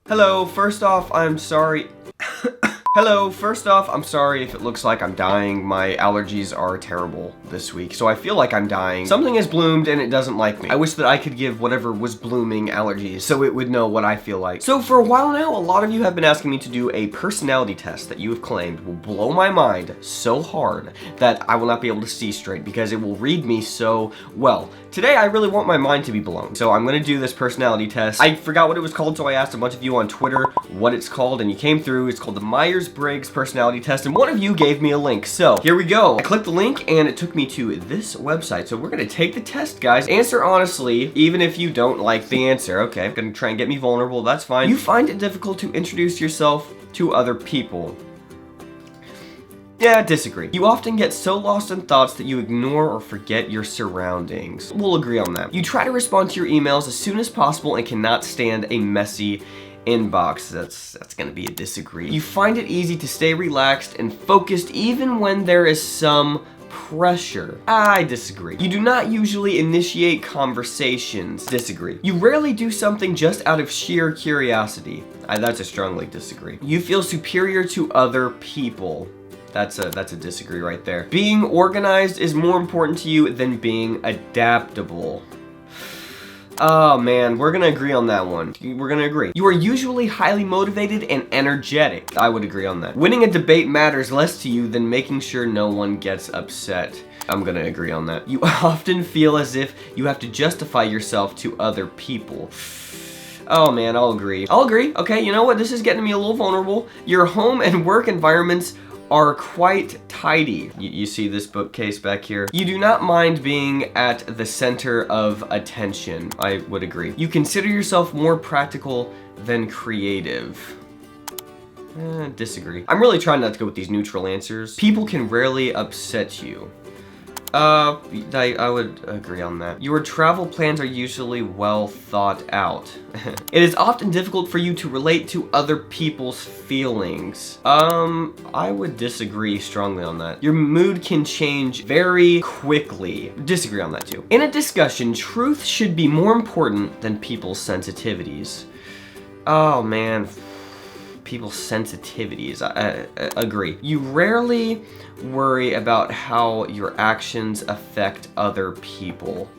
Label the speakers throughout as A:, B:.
A: Hello, first off, I'm sorry. I'm sorry if it looks like I'm dying. My allergies are terrible this week, so I feel like I'm dying. Something has bloomed and it doesn't like me. I wish that I could give whatever was blooming allergies so it would know what I feel like. So for a while now, a lot of you have been asking me to do a personality test that you have claimed will blow my mind so hard that I will not be able to see straight because it will read me so well. Today, I really want my mind to be blown, so I'm gonna do this personality test. I forgot what it was called, so I asked a bunch of you on Twitter what it's called, and you came through. It's called the Myers-Briggs personality test, and one of you gave me a link. So here we go. I clicked the link, and it took me to this website. So we're gonna take the test, guys. Answer honestly, even if you don't like the answer. Okay, gonna try and get me vulnerable. That's fine. You find it difficult to introduce yourself to other people. Yeah, disagree. You often get so lost in thoughts that you ignore or forget your surroundings. We'll agree on that. You try to respond to your emails as soon as possible and cannot stand a messy inbox. That's gonna be a disagree. You find it easy to stay relaxed and focused even when there is some pressure. I disagree. You do not usually initiate conversations. Disagree. You rarely do something just out of sheer curiosity. That's a strongly disagree. You feel superior to other people. That's a disagree right there. Being organized is more important to you than being adaptable. Oh man, we're gonna agree on that one. We're gonna agree. You are usually highly motivated and energetic. I would agree on that. Winning a debate matters less to you than making sure no one gets upset. I'm gonna agree on that. You often feel as if you have to justify yourself to other people. Oh man, I'll agree. Okay, you know what? This is getting me a little vulnerable. Your home and work environments are quite tidy. You see this bookcase back here? You do not mind being at the center of attention. I would agree. You consider yourself more practical than creative. Disagree. I'm really trying not to go with these neutral answers. People can rarely upset you. I would agree on that. Your travel plans are usually well thought out. It is often difficult for you to relate to other people's feelings. I would disagree strongly on that. Your mood can change very quickly. Disagree on that too. In a discussion, truth should be more important than people's sensitivities. Oh man. People's sensitivities. I agree. You rarely worry about how your actions affect other people.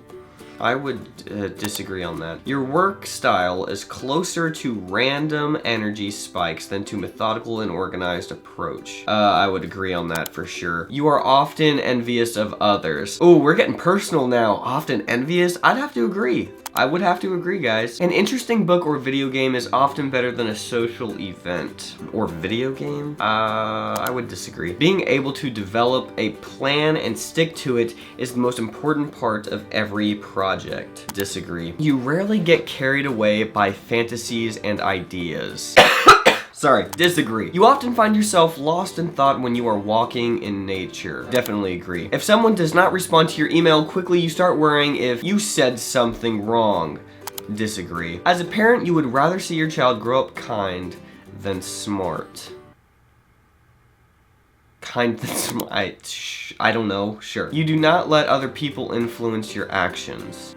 A: I would disagree on that. Your work style is closer to random energy spikes than to methodical and organized approach. I would agree on that for sure. You are often envious of others. Oh, we're getting personal now. Often envious? I'd have to agree. I would have to agree, guys. An interesting book or video game is often better than a social event. Or video game? I would disagree. Being able to develop a plan and stick to it is the most important part of every project. Disagree. You rarely get carried away by fantasies and ideas. Sorry, disagree. You often find yourself lost in thought when you are walking in nature. Definitely agree. If someone does not respond to your email quickly, you start worrying if you said something wrong. Disagree. As a parent, you would rather see your child grow up kind than smart. Kind than smart. I don't know. Sure. You do not let other people influence your actions.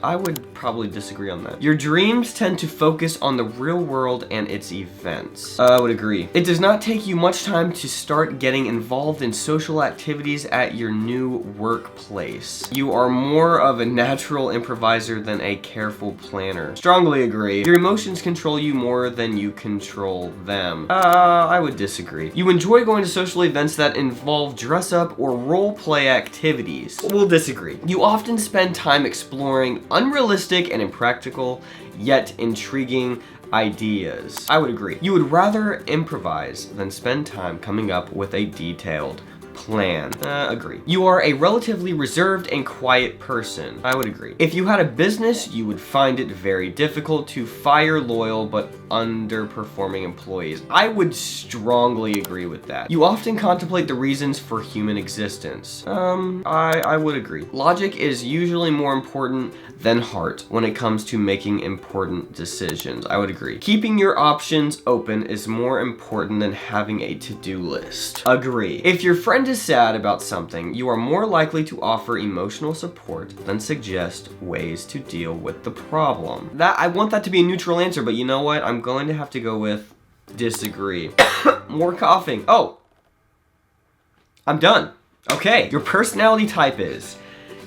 A: I would probably disagree on that. Your dreams tend to focus on the real world and its events. I would agree. It does not take you much time to start getting involved in social activities at your new workplace. You are more of a natural improviser than a careful planner. Strongly agree. Your emotions control you more than you control them. I would disagree. You enjoy going to social events that involve dress up or role play activities. We'll disagree. You often spend time exploring unrealistic and impractical, yet intriguing ideas. I would agree. You would rather improvise than spend time coming up with a detailed plan. Agree. You are a relatively reserved and quiet person. I would agree. If you had a business, you would find it very difficult to fire loyal but underperforming employees. I would strongly agree with that. You often contemplate the reasons for human existence. I would agree. Logic is usually more important than heart when it comes to making important decisions. I would agree. Keeping your options open is more important than having a to-do list. Agree. If your friend is sad about something, you are more likely to offer emotional support than suggest ways to deal with the problem. I want that to be a neutral answer, but you know what? I'm going to have to go with disagree. More coughing. Oh, I'm done. Okay, your personality type is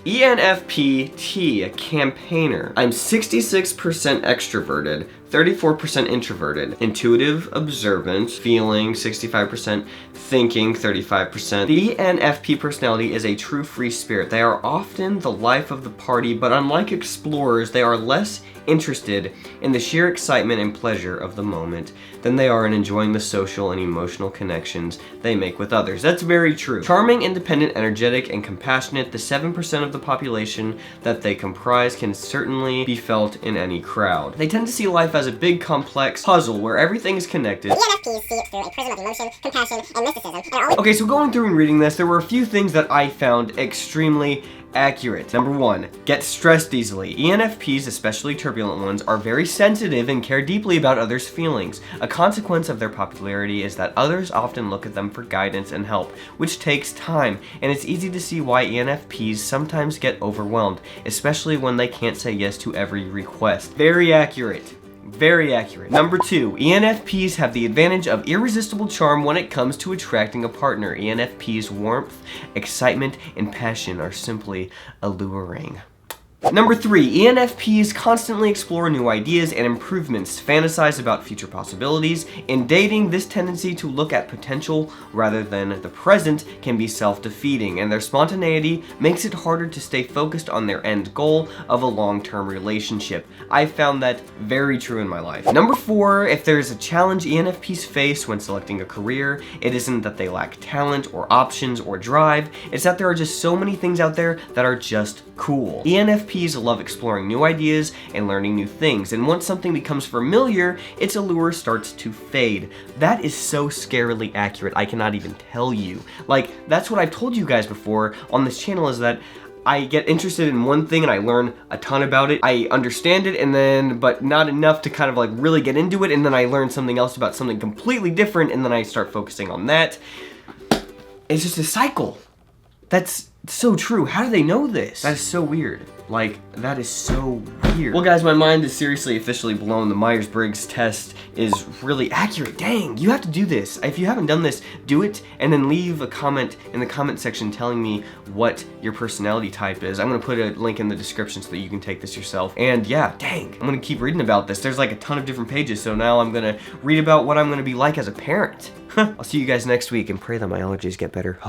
A: enfp-t, a campaigner. I'm 66% extroverted, 34% introverted, intuitive, observant, feeling, 65%, thinking, 35%. The ENFP personality is a true free spirit. They are often the life of the party, but unlike explorers, they are less interested in the sheer excitement and pleasure of the moment than they are in enjoying the social and emotional connections they make with others. That's very true. Charming, independent, energetic, and compassionate, the 7% of the population that they comprise can certainly be felt in any crowd. They tend to see life as a big, complex puzzle where everything is connected.
B: ENFPs see it through a prism of emotion, compassion, and mysticism.
A: Okay, so going through and reading this, there were a few things that I found extremely accurate. Number 1, get stressed easily. ENFPs, especially turbulent ones, are very sensitive and care deeply about others' feelings. A consequence of their popularity is that others often look at them for guidance and help, which takes time, and it's easy to see why ENFPs sometimes get overwhelmed, especially when they can't say yes to every request. Very accurate. Very accurate. Number 2, ENFPs have the advantage of irresistible charm when it comes to attracting a partner. ENFPs' warmth, excitement, and passion are simply alluring. Number 3, ENFPs constantly explore new ideas and improvements, fantasize about future possibilities. In dating, this tendency to look at potential rather than the present can be self-defeating, and their spontaneity makes it harder to stay focused on their end goal of a long-term relationship. I found that very true in my life. Number 4, if there is a challenge ENFPs face when selecting a career, it isn't that they lack talent or options or drive, it's that there are just so many things out there that are just cool. ENFPs love exploring new ideas and learning new things, and once something becomes familiar, its allure starts to fade. That is so scarily accurate, I cannot even tell you. Like, that's what I've told you guys before on this channel, is that I get interested in one thing and I learn a ton about it. I understand it, and then, but not enough to kind of like really get into it, and then I learn something else about something completely different, and then I start focusing on that. It's just a cycle. That's so true. How do they know this? That is so weird. Like, that is so weird. Well, guys, my mind is seriously officially blown. The Myers-Briggs test is really accurate. Dang, you have to do this. If you haven't done this, do it, and then leave a comment in the comment section telling me what your personality type is. I'm gonna put a link in the description so that you can take this yourself. And yeah, dang, I'm gonna keep reading about this. There's like a ton of different pages, so now I'm gonna read about what I'm gonna be like as a parent. I'll see you guys next week, and pray that my allergies get better.